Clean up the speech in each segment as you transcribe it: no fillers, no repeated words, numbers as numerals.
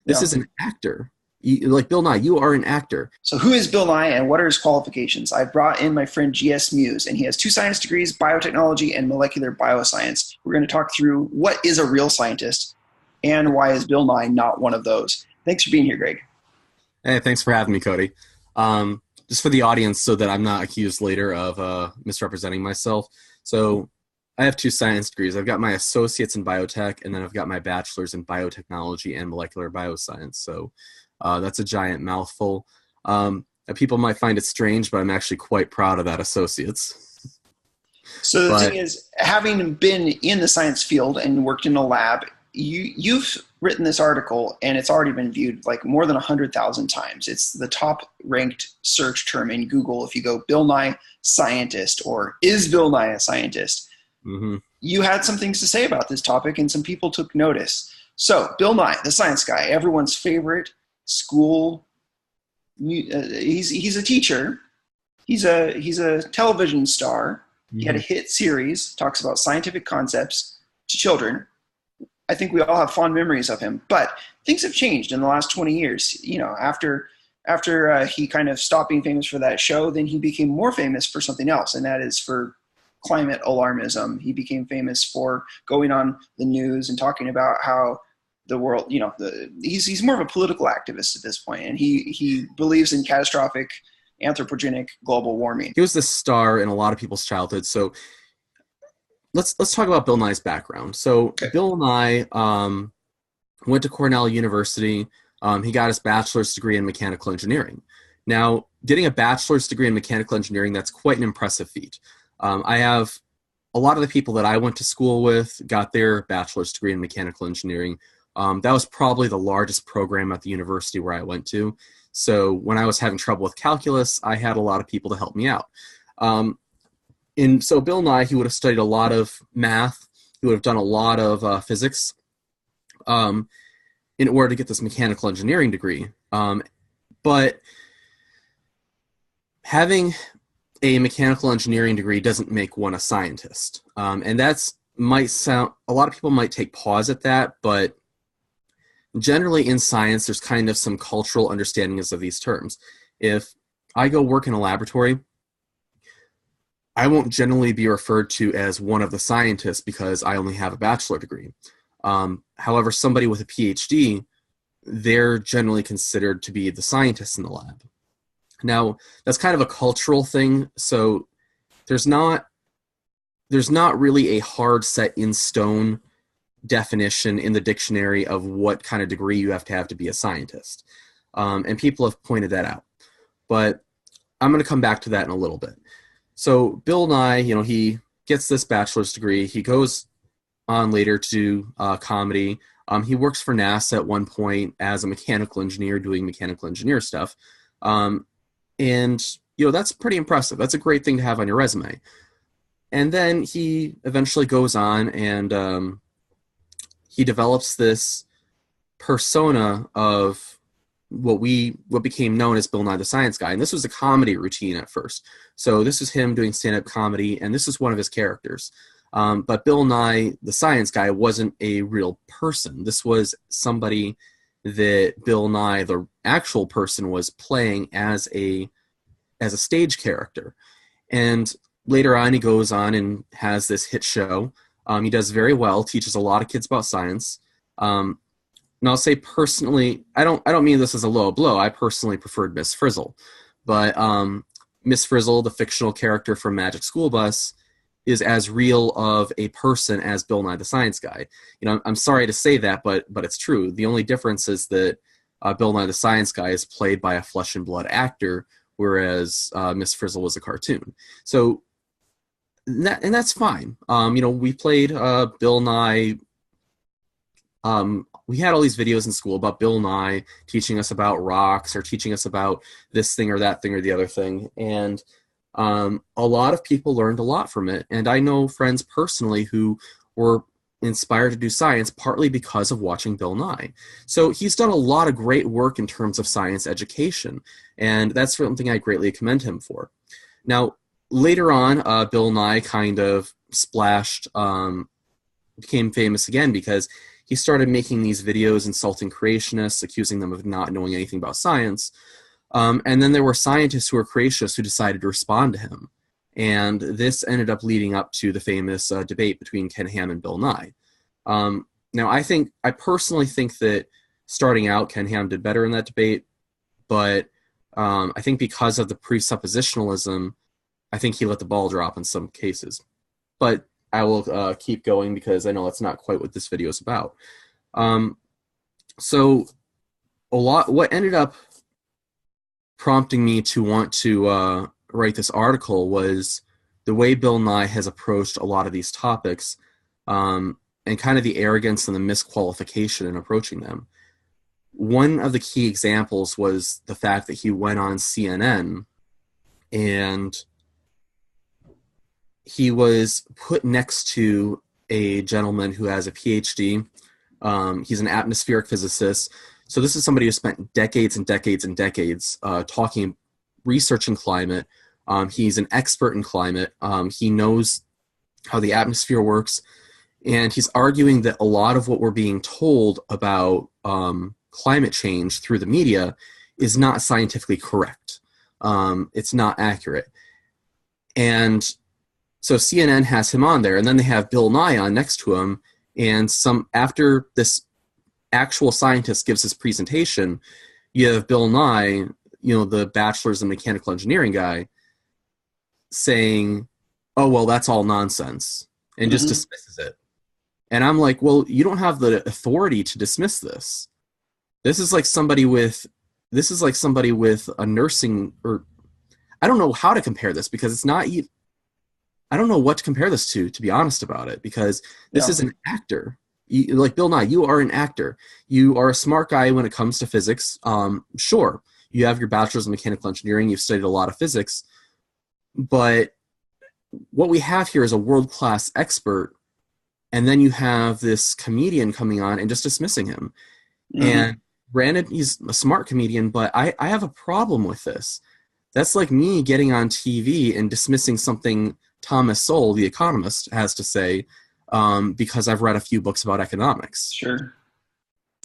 This Yeah. is an actor. Like Bill Nye, you are an actor. So who is Bill Nye and what are his qualifications? I brought in my friend GS Muse, and he has 2 science degrees, biotechnology and molecular bioscience. We're going to talk through what is a real scientist and why is Bill Nye not one of those. Thanks for being here, Greg. Hey, thanks for having me, Cody. Just for the audience, so that I'm not accused later of misrepresenting myself. So I have 2 science degrees. I've got my associates in biotech, and then I've got my bachelor's in biotechnology and molecular bioscience. So that's a giant mouthful. People might find it strange, but I'm actually quite proud of that associates. So the thing But is, having been in the science field and worked in a lab, you've written this article and it's already been viewed like more than 100,000 times. It's the top ranked search term in Google. If you go Bill Nye scientist or is Bill Nye a scientist, mm-hmm. you had some things to say about this topic and some people took notice. So Bill Nye, the science guy, everyone's favorite school. He's a teacher. He's a television star. He had a hit series, talks about scientific concepts to children. I think we all have fond memories of him, but things have changed in the last 20 years. You know, after he kind of stopped being famous for that show, then he became more famous for something else, and that is for climate alarmism. He became famous for going on the news and talking about how the world, you know, he's more of a political activist at this point, and he believes in catastrophic anthropogenic global warming. He was the star in a lot of people's childhood. So let's talk about Bill Nye's background. So Okay. Bill Nye went to Cornell University. He got his bachelor's degree in mechanical engineering. Now, getting a bachelor's degree in mechanical engineering, that's quite an impressive feat. I have a lot of the people that I went to school with got their bachelor's degree in mechanical engineering. That was probably the largest program at the university where I went to. So when I was having trouble with calculus, I had a lot of people to help me out. And so Bill Nye, he would have studied a lot of math. He would have done a lot of physics in order to get this mechanical engineering degree. But having a mechanical engineering degree doesn't make one a scientist. And that's might sound, a lot of people might take pause at that, but generally in science, there's kind of some cultural understandings of these terms. If I go work in a laboratory, I won't generally be referred to as one of the scientists because I only have a bachelor degree. However, somebody with a PhD, they're generally considered to be the scientist in the lab. Now, that's kind of a cultural thing, so there's not really a hard set in stone definition in the dictionary of what kind of degree you have to be a scientist. And people have pointed that out. But I'm going to come back to that in a little bit. So Bill Nye, you know, he gets this bachelor's degree. He goes on later to do comedy. He works for NASA at one point as a mechanical engineer doing mechanical engineer stuff. And, you know, that's pretty impressive. That's a great thing to have on your resume. And then he eventually goes on and he develops this persona of what became known as Bill Nye the Science Guy. And this was a comedy routine at first. So this is him doing stand-up comedy, and this is one of his characters. But Bill Nye the Science Guy wasn't a real person. This was somebody that Bill Nye, the actual person, was playing as a stage character. And later on, he goes on and has this hit show. He does very well, teaches a lot of kids about science. And I'll say personally, I don't mean this as a low blow. I personally preferred Miss Frizzle. But Miss Frizzle, the fictional character from Magic School Bus, is as real of a person as Bill Nye the Science Guy. You know, I'm sorry to say that, but it's true. The only difference is that Bill Nye the Science Guy is played by a flesh and blood actor, whereas Miss Frizzle was a cartoon. So, that's fine. You know, we played Bill Nye. We had all these videos in school about Bill Nye teaching us about rocks or teaching us about this thing or that thing or the other thing. And a lot of people learned a lot from it. And I know friends personally who were inspired to do science partly because of watching Bill Nye. So he's done a lot of great work in terms of science education. And that's something I greatly commend him for. Now, later on, Bill Nye kind of splashed, became famous again because he started making these videos insulting creationists, accusing them of not knowing anything about science. And then there were scientists who were creationists who decided to respond to him. And this ended up leading up to the famous debate between Ken Ham and Bill Nye. Now, I personally think that starting out, Ken Ham did better in that debate, but I think because of the presuppositionalism, I think he let the ball drop in some cases. But I will keep going because I know that's not quite what this video is about. So what ended up prompting me to want to write this article was the way Bill Nye has approached a lot of these topics, and kind of the arrogance and the misqualification in approaching them. One of the key examples was the fact that he went on CNN and he was put next to a gentleman who has a PhD. He's an atmospheric physicist. So this is somebody who spent decades and decades and decades researching climate. He's an expert in climate. He knows how the atmosphere works. And he's arguing that a lot of what we're being told about climate change through the media is not scientifically correct. It's not accurate. And so CNN has him on there, and then they have Bill Nye on next to him, and after this actual scientist gives his presentation, you have Bill Nye, the bachelor's in mechanical engineering guy, saying, "Oh, well, that's all nonsense," and just dismisses it. And I'm like, well, you don't have the authority to dismiss this. This is like somebody with a nursing, or I don't know how to compare this because it's not. I don't know what to compare this to be honest about it, because this is an actor. Like Bill Nye, you are an actor. You are a smart guy when it comes to physics. Sure, you have your bachelor's in mechanical engineering. You've studied a lot of physics. But what we have here is a world-class expert, and then you have this comedian coming on and just dismissing him. And granted, he's a smart comedian, but I have a problem with this. That's like me getting on TV and dismissing something Thomas Sowell, the economist, has to say because I've read a few books about economics. Sure.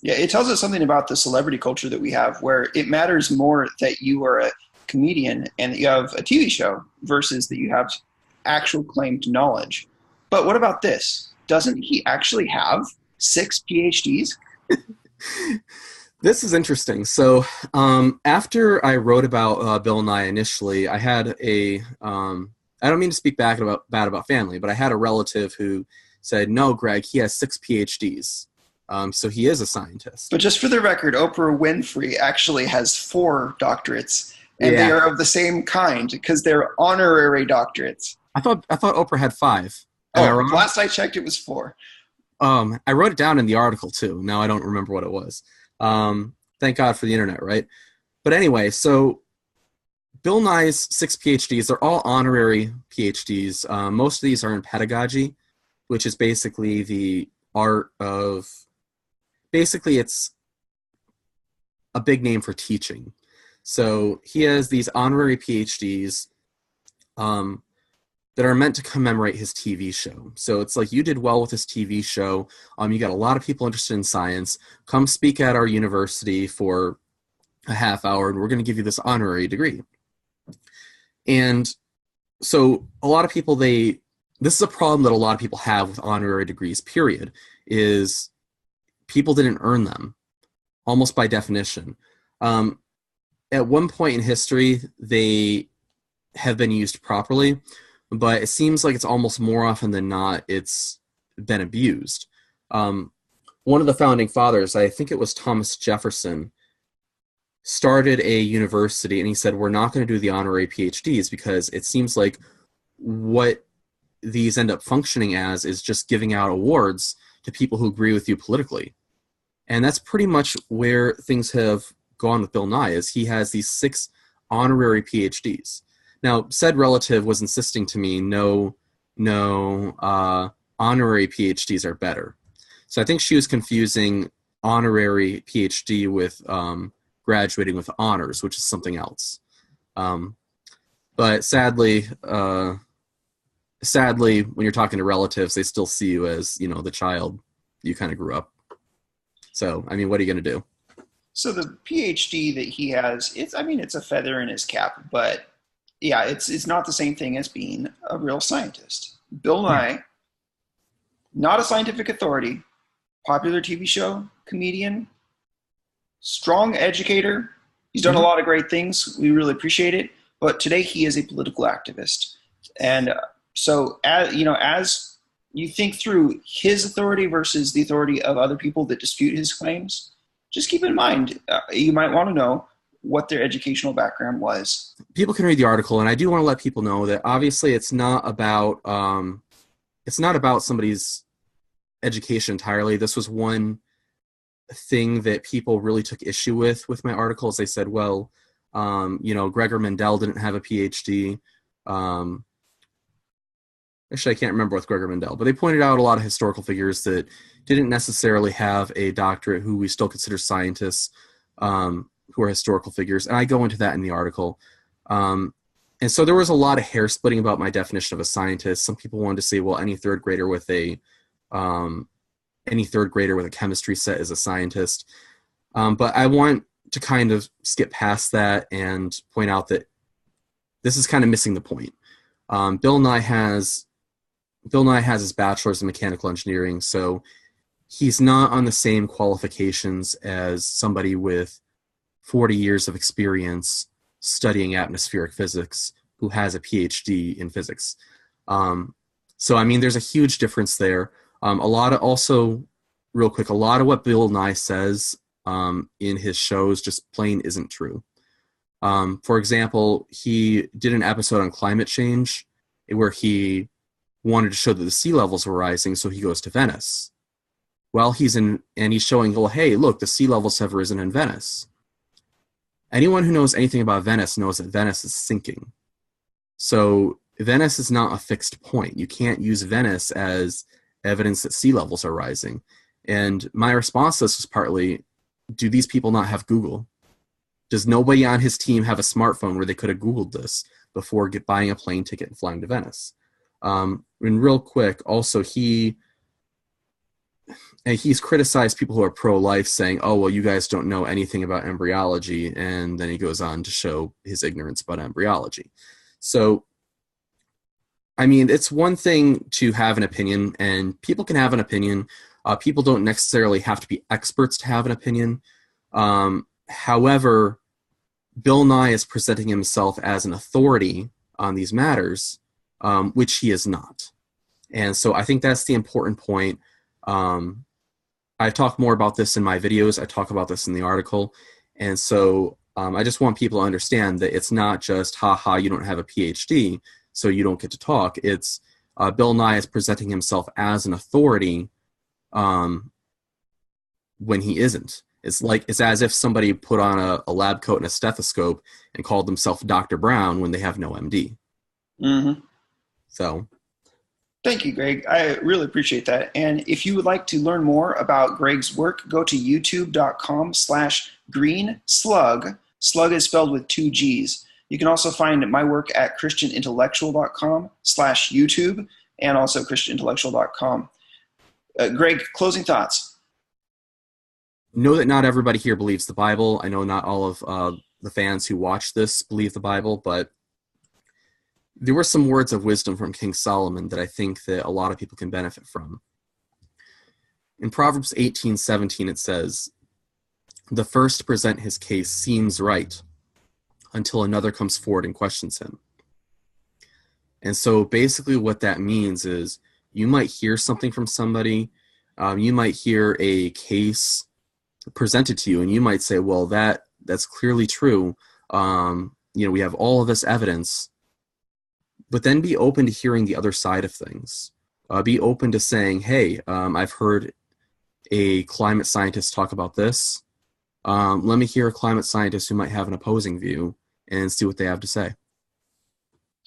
Yeah, it tells us something about the celebrity culture that we have, where it matters more that you are a comedian and that you have a TV show versus that you have actual claimed knowledge. But what about this? Doesn't he actually have 6 PhDs? This is interesting. So after I wrote about Bill Nye initially, I had I don't mean to speak bad about family, but I had a relative who said, "No, Greg, he has 6 PhDs. So he is a scientist." But just for the record, Oprah Winfrey actually has 4 doctorates, and they are of the same kind because they're honorary doctorates. I thought Oprah had 5. Last I checked, it was 4. I wrote it down in the article too. Now I don't remember what it was. Thank God for the internet, right? But anyway, so Bill Nye's 6 PhDs, they're all honorary PhDs. Most of these are in pedagogy, which is basically the art of, it's a big name for teaching. So he has these honorary PhDs that are meant to commemorate his TV show. So it's like, you did well with this TV show. You got a lot of people interested in science. Come speak at our university for a half hour, and we're going to give you this honorary degree. And so a lot of people, this is a problem that a lot of people have with honorary degrees, period, is people didn't earn them, almost by definition. At one point in history, they have been used properly, but it seems like it's almost more often than not, it's been abused. One of the founding fathers, I think it was Thomas Jefferson, started a university, and he said, we're not going to do the honorary PhDs because it seems like what these end up functioning as is just giving out awards to people who agree with you politically. And that's pretty much where things have gone with Bill Nye, is he has these 6 honorary PhDs. Now, said relative was insisting to me, no, honorary PhDs are better. So I think she was confusing honorary PhD with graduating with honors, which is something else. But sadly, when you're talking to relatives, they still see you as, the child you kind of grew up So, I mean, what are you going to do? So the PhD that he has, it's a feather in his cap, but yeah, it's not the same thing as being a real scientist. Bill Yeah. Nye, not a scientific authority, popular TV show, comedian, strong educator. He's done a lot of great things. We really appreciate it. But today he is a political activist. And so, as you think through his authority versus the authority of other people that dispute his claims, just keep in mind, you might want to know what their educational background was. People can read the article, and I do want to let people know that obviously it's not about somebody's education entirely. This was one thing that people really took issue with my articles. They said, well, Gregor Mendel didn't have a PhD. Actually, I can't remember with Gregor Mendel, but they pointed out a lot of historical figures that didn't necessarily have a doctorate who we still consider scientists, who are historical figures. And I go into that in the article. And so there was a lot of hair splitting about my definition of a scientist. Some people wanted to say, well, any third grader with a chemistry set is a scientist. But I want to kind of skip past that and point out that this is kind of missing the point. Bill Nye has his bachelor's in mechanical engineering, so he's not on the same qualifications as somebody with 40 years of experience studying atmospheric physics who has a PhD in physics. So, I mean, there's a huge difference there. A lot of what Bill Nye says in his shows just plain isn't true. For example, he did an episode on climate change where he wanted to show that the sea levels were rising, so he goes to Venice. Well, he's showing, well, hey, look, the sea levels have risen in Venice. Anyone who knows anything about Venice knows that Venice is sinking. So Venice is not a fixed point. You can't use Venice as evidence that sea levels are rising. And my response to this was partly, do these people not have Google? Does nobody on his team have a smartphone where they could have Googled this before buying a plane ticket and flying to Venice? And real quick, also he's criticized people who are pro-life, saying, oh, well, you guys don't know anything about embryology, and then he goes on to show his ignorance about embryology. So, I mean, it's one thing to have an opinion, and people can have an opinion. People don't necessarily have to be experts to have an opinion. However, Bill Nye is presenting himself as an authority on these matters, which he is not. And so I think that's the important point. I've talked more about this in my videos. I talk about this in the article. And so I just want people to understand that it's not just, haha, you don't have a PhD, so you don't get to talk. It's Bill Nye is presenting himself as an authority when he isn't. It's as if somebody put on a lab coat and a stethoscope and called themselves Dr. Brown when they have no MD. Mm-hmm. So, thank you, Greg. I really appreciate that. And if you would like to learn more about Greg's work, go to youtube.com/greenslug. Slug is spelled with 2 G's. You can also find my work at christianintellectual.com/YouTube and also christianintellectual.com. Greg, closing thoughts. Know that not everybody here believes the Bible. I know not all of the fans who watch this believe the Bible, but there were some words of wisdom from King Solomon that I think that a lot of people can benefit from. In Proverbs 18:17, it says, "The first to present his case seems right until another comes forward and questions him." And so basically what that means is you might hear something from somebody, you might hear a case presented to you, and you might say, well, that's clearly true. We have all of this evidence. But then be open to hearing the other side of things. Be open to saying, hey, I've heard a climate scientist talk about this. Let me hear a climate scientist who might have an opposing view and see what they have to say.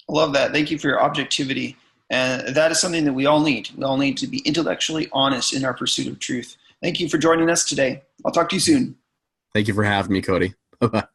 I love that. Thank you for your objectivity. And that is something that we all need. We all need to be intellectually honest in our pursuit of truth. Thank you for joining us today. I'll talk to you soon. Thank you for having me, Cody. Bye-bye.